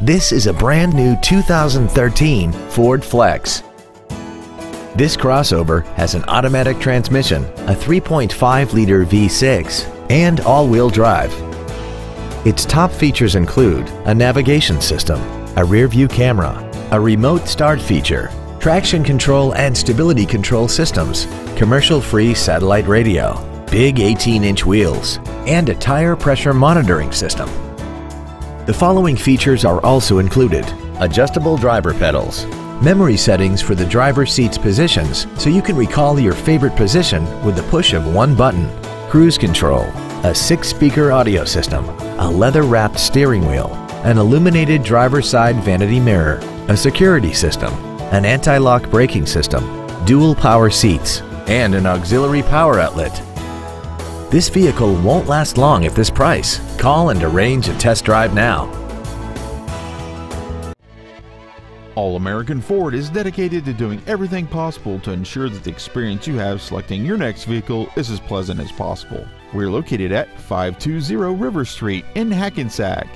This is a brand new 2013 Ford Flex. This crossover has an automatic transmission, a 3.5-liter V6, and all-wheel drive. Its top features include a navigation system, a rear-view camera, a remote start feature, traction control and stability control systems, commercial-free satellite radio, big 18-inch wheels, and a tire pressure monitoring system. The following features are also included: adjustable driver pedals, memory settings for the driver's seat's positions so you can recall your favorite position with the push of one button, cruise control, a 6-speaker audio system, a leather-wrapped steering wheel, an illuminated driver's side vanity mirror, a security system, an anti-lock braking system, dual power seats, and an auxiliary power outlet. This vehicle won't last long at this price. Call and arrange a test drive now. All American Ford is dedicated to doing everything possible to ensure that the experience you have selecting your next vehicle is as pleasant as possible. We're located at 520 River Street in Hackensack.